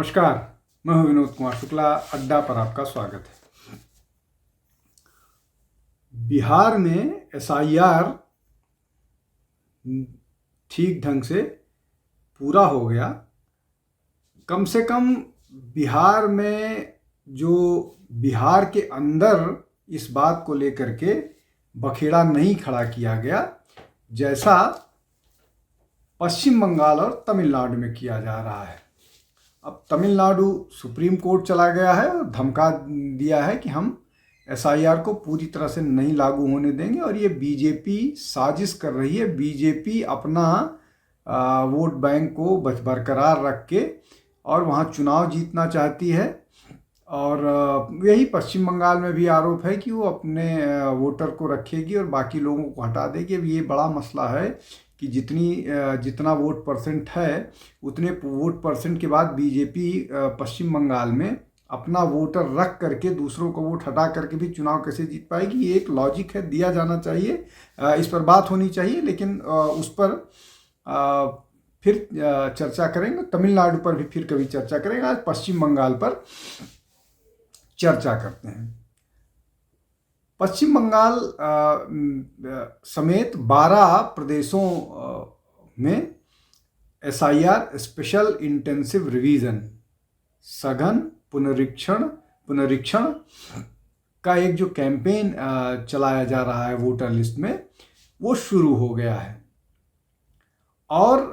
नमस्कार, मैं हूं विनोद कुमार शुक्ला। अड्डा पर आपका स्वागत है। बिहार में एसआईआर ठीक ढंग से पूरा हो गया। कम से कम बिहार में जो बिहार के अंदर इस बात को लेकर के बखेड़ा नहीं खड़ा किया गया जैसा पश्चिम बंगाल और तमिलनाडु में किया जा रहा है। अब तमिलनाडु सुप्रीम कोर्ट चला गया है और धमका दिया है कि हम एसआईआर को पूरी तरह से नहीं लागू होने देंगे और ये बीजेपी साजिश कर रही है। बीजेपी अपना वोट बैंक को बरकरार रख के और वहाँ चुनाव जीतना चाहती है। और यही पश्चिम बंगाल में भी आरोप है कि वो अपने वोटर को रखेगी और बाकी लोगों को हटा देगी। अब ये बड़ा मसला है कि जितना वोट परसेंट है उतने वोट परसेंट के बाद बीजेपी पश्चिम बंगाल में अपना वोटर रख करके दूसरों को वोट हटा करके भी चुनाव कैसे जीत पाएगी। ये एक लॉजिक है, दिया जाना चाहिए, इस पर बात होनी चाहिए। लेकिन उस पर फिर चर्चा करेंगे। तमिलनाडु पर भी फिर कभी चर्चा करेंगे। आज पश्चिम बंगाल पर चर्चा करते हैं। पश्चिम बंगाल समेत 12 प्रदेशों में एसआईआर स्पेशल इंटेंसिव रिवीजन सघन पुनरीक्षण का एक जो कैंपेन चलाया जा रहा है वोटर लिस्ट में, वो शुरू हो गया है। और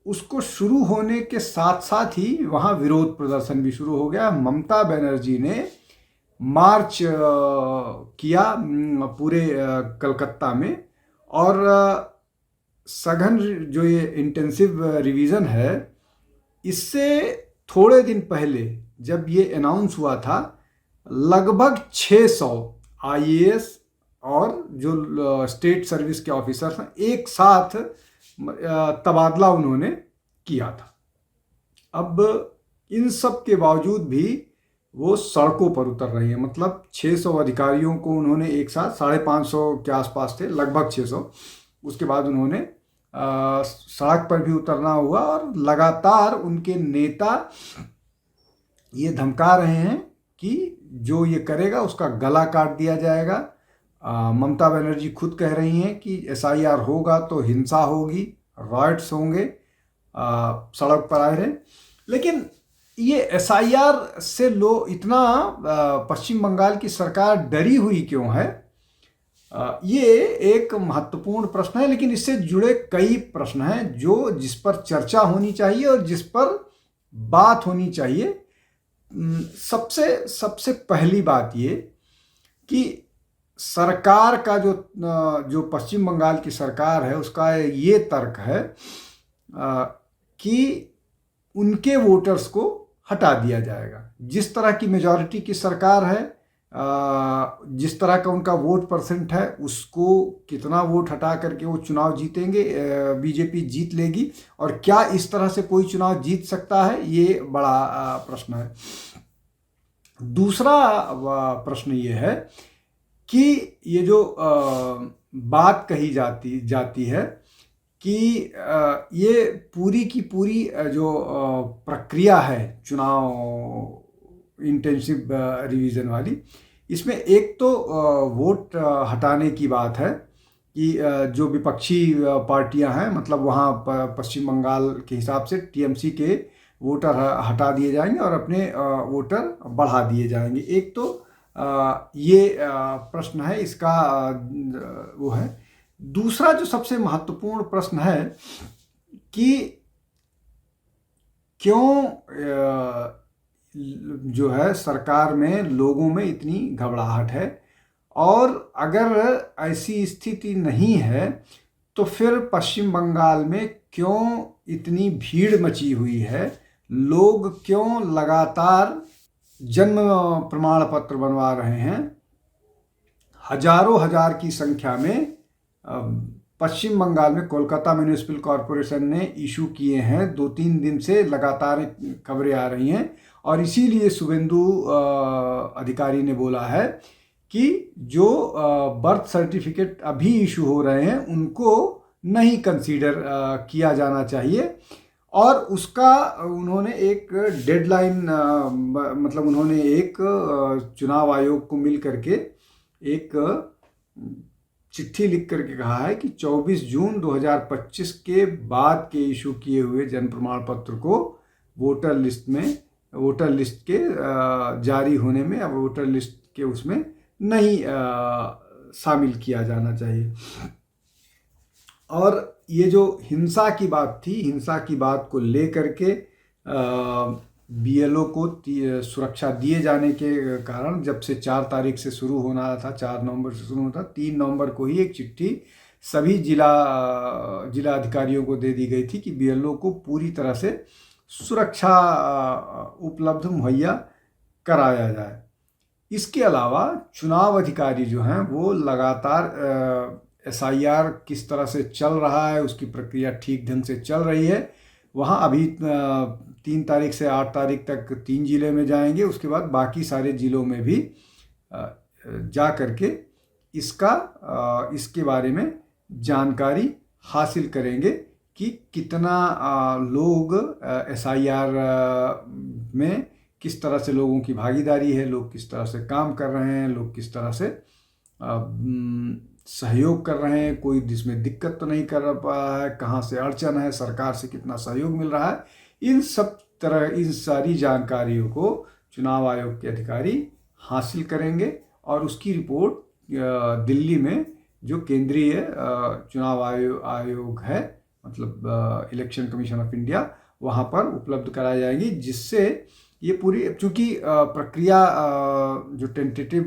उसको शुरू होने के साथ साथ ही वहाँ विरोध प्रदर्शन भी शुरू हो गया। ममता बनर्जी ने मार्च किया पूरे कलकत्ता में। और सघन जो ये इंटेंसिव रिवीजन है, इससे थोड़े दिन पहले जब ये अनाउंस हुआ था, लगभग 600 आईएएस और जो स्टेट सर्विस के ऑफिसर्स हैं एक साथ तबादला उन्होंने किया था। अब इन सब के बावजूद भी वो सड़कों पर उतर रही हैं। मतलब 600 अधिकारियों को उन्होंने एक साथ, 550 के आसपास थे, लगभग 600। उसके बाद उन्होंने सड़क पर भी उतरना हुआ और लगातार उनके नेता ये धमका रहे हैं कि जो ये करेगा उसका गला काट दिया जाएगा। ममता बनर्जी खुद कह रही हैं कि एसआईआर होगा तो हिंसा होगी, राइट्स होंगे, सड़क पर आए रहे। लेकिन ये एसआईआर से इतना पश्चिम बंगाल की सरकार डरी हुई क्यों है, ये एक महत्वपूर्ण प्रश्न है। लेकिन इससे जुड़े कई प्रश्न हैं जिस पर चर्चा होनी चाहिए और जिस पर बात होनी चाहिए। सबसे पहली बात ये कि सरकार का जो पश्चिम बंगाल की सरकार है उसका ये तर्क है कि उनके वोटर्स को हटा दिया जाएगा। जिस तरह की मेजॉरिटी की सरकार है, जिस तरह का उनका वोट परसेंट है, उसको कितना वोट हटा करके वो चुनाव जीतेंगे, बीजेपी जीत लेगी। और क्या इस तरह से कोई चुनाव जीत सकता है, ये बड़ा प्रश्न है। दूसरा प्रश्न ये है कि ये जो बात कही जाती है कि ये पूरी की पूरी जो प्रक्रिया है चुनाव इंटेंसिव रिवीजन वाली, इसमें एक तो वोट हटाने की बात है कि जो विपक्षी पार्टियां हैं, मतलब वहाँ पश्चिम बंगाल के हिसाब से टीएमसी के वोटर हटा दिए जाएंगे और अपने वोटर बढ़ा दिए जाएंगे। एक तो ये प्रश्न है, इसका वो है। दूसरा जो सबसे महत्वपूर्ण प्रश्न है कि क्यों जो है सरकार में लोगों में इतनी घबराहट है। और अगर ऐसी स्थिति नहीं है तो फिर पश्चिम बंगाल में क्यों इतनी भीड़ मची हुई है, लोग क्यों लगातार जन्म प्रमाण पत्र बनवा रहे हैं। हजारों हजार की संख्या में पश्चिम बंगाल में कोलकाता म्यूनिसिपल कॉरपोरेशन ने इशू किए हैं। 2-3 दिन से लगातार खबरें आ रही हैं और इसीलिए शुभेंदु अधिकारी ने बोला है कि जो बर्थ सर्टिफिकेट अभी इशू हो रहे हैं उनको नहीं कंसीडर किया जाना चाहिए और उसका उन्होंने एक डेडलाइन, मतलब उन्होंने एक चुनाव आयोग को मिल करके एक चिट्ठी लिख करके कहा है कि 24 जून 2025 के बाद के इशू किए हुए जन प्रमाण पत्र को वोटर लिस्ट के जारी होने में, अब वोटर लिस्ट के उसमें नहीं शामिल किया जाना चाहिए। और ये जो हिंसा की बात थी, हिंसा की बात को लेकर के बीएलओ को सुरक्षा दिए जाने के कारण जब से 4 तारीख से शुरू होना था, 4 नवंबर से शुरू होना था, 3 नवंबर को ही एक चिट्ठी सभी जिला अधिकारियों को दे दी गई थी कि बीएलओ को पूरी तरह से सुरक्षा उपलब्ध मुहैया कराया जाए। इसके अलावा चुनाव अधिकारी जो हैं वो लगातार एसआईआर किस तरह से चल रहा है, उसकी प्रक्रिया ठीक ढंग से चल रही है। वहाँ अभी 3 तारीख से 8 तारीख तक 3 जिले में जाएंगे, उसके बाद बाकी सारे जिलों में भी जा करके इसके बारे में जानकारी हासिल करेंगे कि कितना लोग एसआईआर में किस तरह से लोगों की भागीदारी है, लोग किस तरह से काम कर रहे हैं, लोग किस तरह से सहयोग कर रहे हैं, कोई जिसमें दिक्कत तो नहीं कर रहा है, कहाँ से अड़चन है, सरकार से कितना सहयोग मिल रहा है। इन सारी जानकारियों को चुनाव आयोग के अधिकारी हासिल करेंगे और उसकी रिपोर्ट दिल्ली में जो केंद्रीय चुनाव आयोग है, मतलब इलेक्शन कमीशन ऑफ इंडिया, वहाँ पर उपलब्ध कराई जाएंगी, जिससे ये पूरी, चूँकि प्रक्रिया जो टेंटेटिव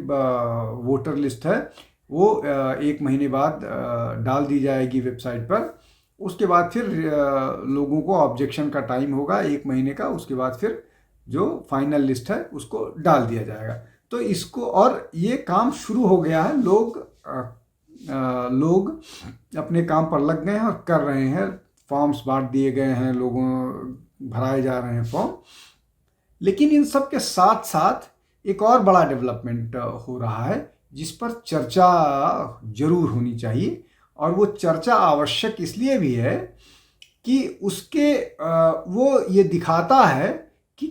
वोटर लिस्ट है वो 1 महीने बाद डाल दी जाएगी वेबसाइट पर। उसके बाद फिर लोगों को ऑब्जेक्शन का टाइम होगा 1 महीने का, उसके बाद फिर जो फाइनल लिस्ट है उसको डाल दिया जाएगा। तो इसको, और ये काम शुरू हो गया है, लोग अपने काम पर लग गए हैं और कर रहे हैं, फॉर्म्स बांट दिए गए हैं, लोगों भराए जा रहे हैं फॉर्म। लेकिन इन सब के साथ साथ एक और बड़ा डेवलपमेंट हो रहा है जिस पर चर्चा जरूर होनी चाहिए, और वो चर्चा आवश्यक इसलिए भी है कि वो ये दिखाता है कि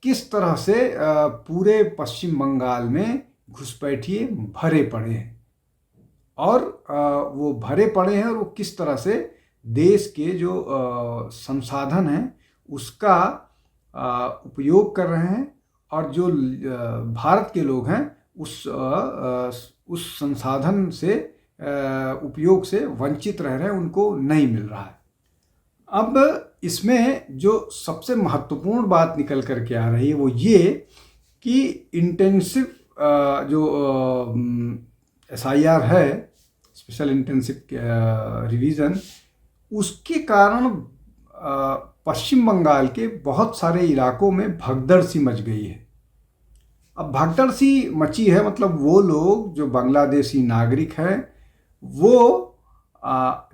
किस तरह से पूरे पश्चिम बंगाल में घुसपैठिए भरे पड़े हैं, और वो भरे पड़े हैं, और वो किस तरह से देश के जो संसाधन हैं उसका उपयोग कर रहे हैं, और जो भारत के लोग हैं उस संसाधन से उपयोग से वंचित रह रहे हैं, उनको नहीं मिल रहा है। अब इसमें जो सबसे महत्वपूर्ण बात निकल कर के आ रही है वो ये कि इंटेंसिव जो एसआईआर है, स्पेशल इंटेंसिव रिवीजन, उसके कारण पश्चिम बंगाल के बहुत सारे इलाकों में भगदड़ सी मच गई है। अब भगदड़ सी मची है मतलब वो लोग जो बांग्लादेशी नागरिक हैं वो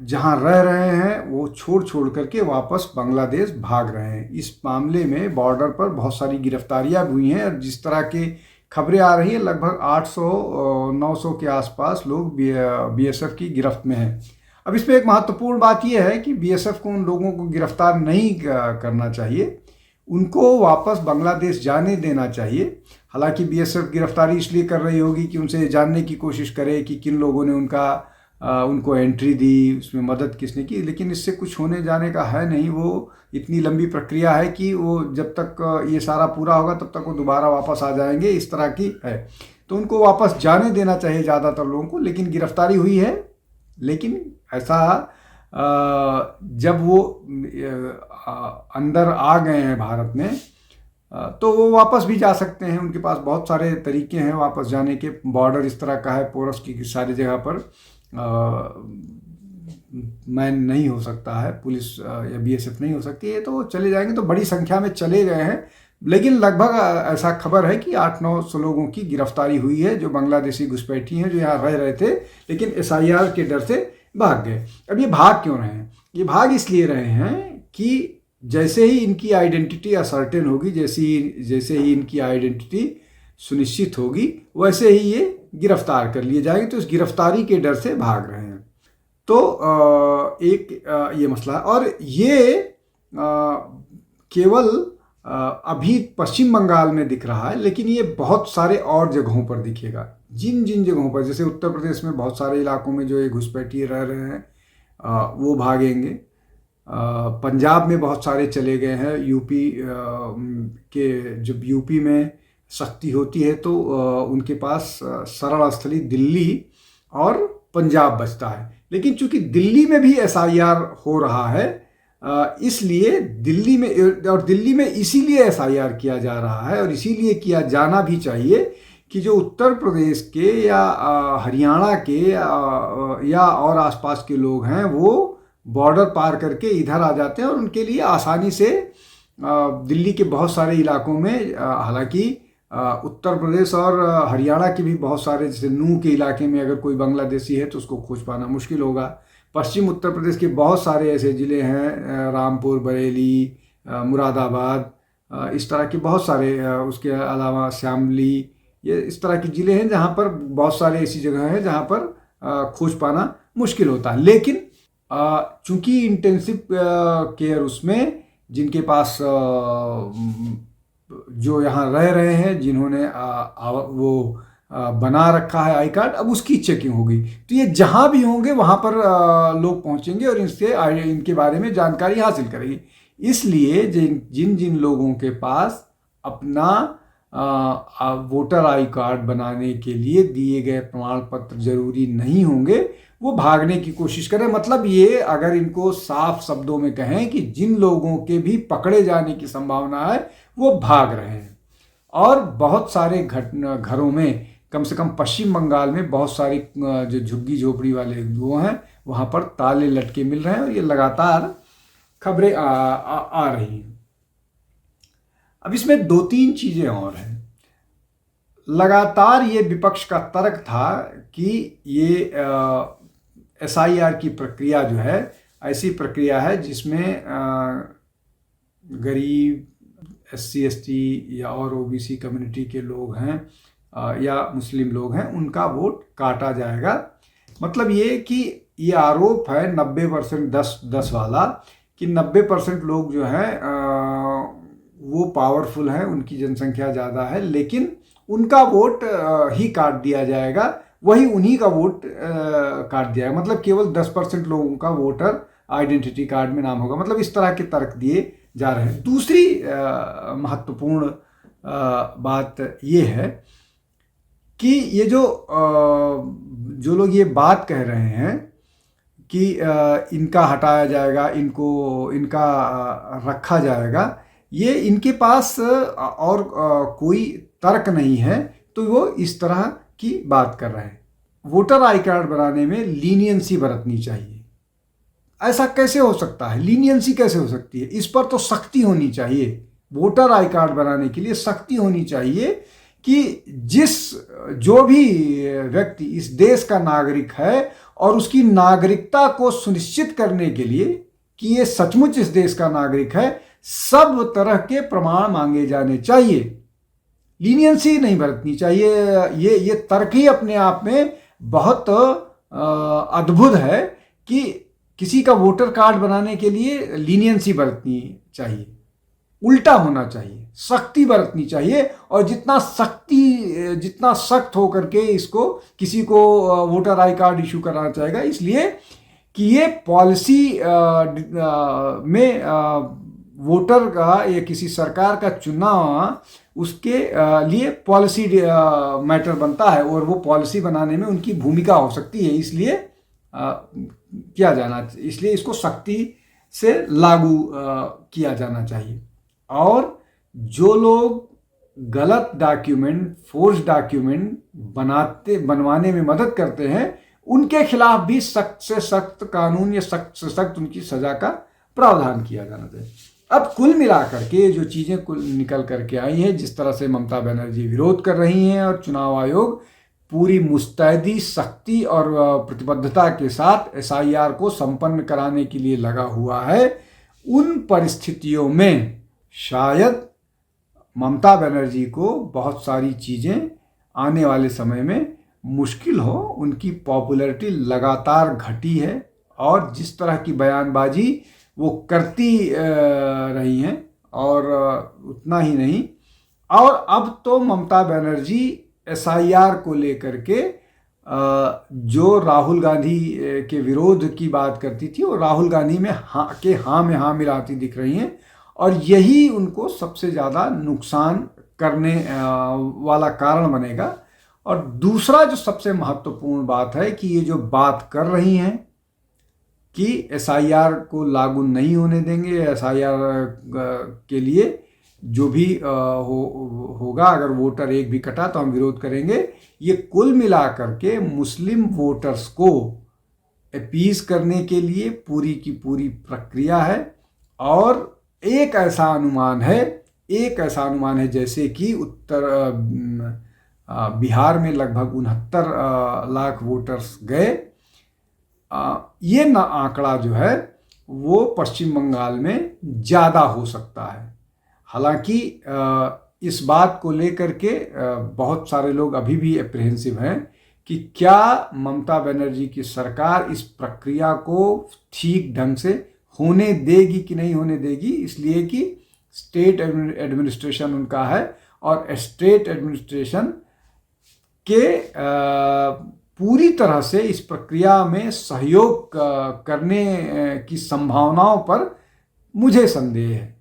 जहां रह रहे हैं वो छोड़ करके वापस बांग्लादेश भाग रहे हैं। इस मामले में बॉर्डर पर बहुत सारी गिरफ्तारियां भी हुई हैं, और जिस तरह की खबरें आ रही हैं लगभग 800-900 के आसपास लोग बीएसएफ की गिरफ्त में हैं। अब इसमें एक महत्वपूर्ण बात यह है कि बीएसएफ को उन लोगों को गिरफ्तार नहीं करना चाहिए, उनको वापस बांग्लादेश जाने देना चाहिए। हालांकि बीएसएफ गिरफ्तारी इसलिए कर रही होगी कि उनसे जानने की कोशिश करे कि किन लोगों ने उनको एंट्री दी, उसमें मदद किसने की, लेकिन इससे कुछ होने जाने का है नहीं। वो इतनी लंबी प्रक्रिया है कि वो जब तक ये सारा पूरा होगा तब तक वो दोबारा वापस आ जाएंगे, इस तरह की है। तो उनको वापस जाने देना चाहिए ज़्यादातर लोगों को। लेकिन गिरफ्तारी हुई है, लेकिन ऐसा जब वो अंदर आ गए हैं भारत में तो वो वापस भी जा सकते हैं, उनके पास बहुत सारे तरीके हैं वापस जाने के। बॉर्डर इस तरह का है, पोरस की सारी जगह पर मैन नहीं हो सकता है, पुलिस या बीएसएफ नहीं हो सकती है, तो वो चले जाएंगे। तो बड़ी संख्या में चले गए हैं, लेकिन लगभग ऐसा खबर है कि 800-900 लोगों की गिरफ्तारी हुई है जो बांग्लादेशी घुसपैठी हैं, जो यहाँ रह रहे थे लेकिन एसआईआर के डर से भाग गए। अब ये भाग क्यों रहे हैं? ये भाग इसलिए रहे हैं कि जैसे ही इनकी आइडेंटिटी असर्टेन होगी, जैसे ही इनकी आइडेंटिटी सुनिश्चित होगी, वैसे ही ये गिरफ्तार कर लिए जाएंगे। तो इस गिरफ्तारी के डर से भाग रहे हैं। तो एक ये मसला है। और ये केवल अभी पश्चिम बंगाल में दिख रहा है, लेकिन ये बहुत सारे और जगहों पर दिखेगा। जिन जिन जगहों पर, जैसे उत्तर प्रदेश में बहुत सारे इलाकों में जो ये घुसपैठिए रह रहे हैं वो भागेंगे। पंजाब में बहुत सारे चले गए हैं। यूपी के जब यूपी में सख्ती होती है तो उनके पास शरण स्थली दिल्ली और पंजाब बचता है। लेकिन चूंकि दिल्ली में भी एसआईआर हो रहा है, इसलिए दिल्ली में इसीलिए एसआईआर किया जा रहा है और इसीलिए किया जाना भी चाहिए कि जो उत्तर प्रदेश के या हरियाणा के या और आसपास के लोग हैं वो बॉर्डर पार करके इधर आ जाते हैं और उनके लिए आसानी से दिल्ली के बहुत सारे इलाकों में, हालांकि उत्तर प्रदेश और हरियाणा के भी बहुत सारे, जैसे नूह के इलाके में अगर कोई बांग्लादेशी है तो उसको खोज पाना मुश्किल होगा। पश्चिम उत्तर प्रदेश के बहुत सारे ऐसे ज़िले हैं, रामपुर, बरेली, मुरादाबाद, इस तरह के बहुत सारे, उसके अलावा शामली, ये इस तरह के ज़िले हैं जहाँ पर बहुत सारे ऐसी जगह हैं जहाँ पर खोज पाना मुश्किल होता है। लेकिन चूंकि इंटेंसिव केयर उसमें जिनके पास जो यहाँ रह रहे हैं, जिन्होंने वो बना रखा है आई कार्ड, अब उसकी चेकिंग होगी। तो ये जहाँ भी होंगे वहाँ पर लोग पहुँचेंगे और इनके बारे में जानकारी हासिल करेंगे। इसलिए जिन जिन लोगों के पास अपना वोटर आई कार्ड बनाने के लिए दिए गए प्रमाण पत्र जरूरी नहीं होंगे वो भागने की कोशिश करें। मतलब ये, अगर इनको साफ शब्दों में कहें कि जिन लोगों के भी पकड़े जाने की संभावना है वो भाग रहे हैं। और बहुत सारे घरों में, कम से कम पश्चिम बंगाल में बहुत सारी जो झुग्गी झोपड़ी वाले वो हैं वहाँ पर ताले लटके मिल रहे हैं और ये लगातार खबरें आ रही हैं। अब इसमें 2-3 चीज़ें और हैं। लगातार ये विपक्ष का तर्क था कि ये एसआईआर की प्रक्रिया जो है ऐसी प्रक्रिया है जिसमें गरीब, एससी एसटी या और ओबीसी कम्युनिटी के लोग हैं या मुस्लिम लोग हैं, उनका वोट काटा जाएगा। मतलब ये कि ये आरोप है 90% 10-10 वाला, कि 90% लोग जो हैं वो पावरफुल हैं, उनकी जनसंख्या ज़्यादा है, लेकिन उनका वोट ही काट दिया जाएगा, वही उन्हीं का वोट काट दिया है। मतलब केवल 10% लोगों का वोटर आइडेंटिटी कार्ड में नाम होगा। मतलब इस तरह के तर्क दिए जा रहे हैं। दूसरी महत्वपूर्ण बात ये है कि ये जो लोग ये बात कह रहे हैं कि इनका हटाया जाएगा, इनका रखा जाएगा, ये इनके पास और कोई तर्क नहीं है, तो वो इस तरह की बात कर रहे हैं। वोटर आई कार्ड बनाने में लीनियंसी बरतनी चाहिए। ऐसा कैसे हो सकता है? लीनियंसी कैसे हो सकती है? इस पर तो सख्ती होनी चाहिए। वोटर आई कार्ड बनाने के लिए सख्ती होनी चाहिए कि जो भी व्यक्ति इस देश का नागरिक है और उसकी नागरिकता को सुनिश्चित करने के लिए कि ये सचमुच इस देश का नागरिक है, सब तरह के प्रमाण मांगे जाने चाहिए। लीनियंसी नहीं बरतनी चाहिए। ये तर्क ही अपने आप में बहुत अद्भुत है कि किसी का वोटर कार्ड बनाने के लिए लीनियंसी बरतनी चाहिए। उल्टा होना चाहिए, सख्ती बरतनी चाहिए। और जितना सख्त हो करके इसको किसी को वोटर आई कार्ड इशू कराना चाहेगा, इसलिए कि ये पॉलिसी में वोटर का या किसी सरकार का चुनाव उसके लिए पॉलिसी मैटर बनता है और वो पॉलिसी बनाने में उनकी भूमिका हो सकती है। इसलिए किया जाना, इसलिए इसको सख्ती से लागू किया जाना चाहिए। और जो लोग गलत डॉक्यूमेंट, फोर्ज डॉक्यूमेंट बनवाने में मदद करते हैं, उनके खिलाफ भी सख्त से सख्त कानून या सख्त से सख्त उनकी सजा का प्रावधान किया जाना चाहिए। अब कुल मिलाकर के जो चीज़ें निकल करके आई हैं, जिस तरह से ममता बनर्जी विरोध कर रही हैं और चुनाव आयोग पूरी मुस्तैदी, सख्ती और प्रतिबद्धता के साथ एसआईआर को संपन्न कराने के लिए लगा हुआ है, उन परिस्थितियों में शायद ममता बनर्जी को बहुत सारी चीज़ें आने वाले समय में मुश्किल हो। उनकी पॉपुलैरिटी लगातार घटी है और जिस तरह की बयानबाजी वो करती रही हैं। और उतना ही नहीं, और अब तो ममता बनर्जी SIR को लेकर के जो राहुल गांधी के विरोध की बात करती थी, वो राहुल गांधी में हाँ में हाँ मिलाती दिख रही हैं। और यही उनको सबसे ज़्यादा नुकसान करने वाला कारण बनेगा। और दूसरा जो सबसे महत्वपूर्ण बात है कि ये जो बात कर रही हैं कि SIR को लागू नहीं होने देंगे, SIR के लिए जो भी होगा, अगर वोटर एक भी कटा तो हम विरोध करेंगे, ये कुल मिलाकर के मुस्लिम वोटर्स को अपीज करने के लिए पूरी की पूरी प्रक्रिया है। और एक ऐसा अनुमान है जैसे कि बिहार में लगभग 69 लाख वोटर्स गए, ये न आंकड़ा जो है वो पश्चिम बंगाल में ज़्यादा हो सकता है। हालांकि इस बात को लेकर के बहुत सारे लोग अभी भी एप्रिहेंसिव हैं कि क्या ममता बनर्जी की सरकार इस प्रक्रिया को ठीक ढंग से होने देगी कि नहीं होने देगी, इसलिए कि स्टेट एडमिनिस्ट्रेशन उनका है और स्टेट एडमिनिस्ट्रेशन के पूरी तरह से इस प्रक्रिया में सहयोग करने की संभावनाओं पर मुझे संदेह है।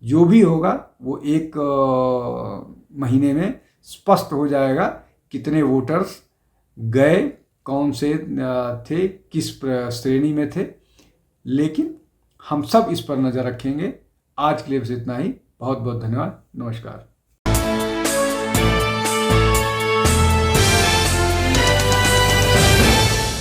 जो भी होगा वो एक महीने में स्पष्ट हो जाएगा कितने वोटर्स गए, कौन से थे, किस श्रेणी में थे। लेकिन हम सब इस पर नज़र रखेंगे। आज के लिए बस इतना ही। बहुत बहुत धन्यवाद। नमस्कार।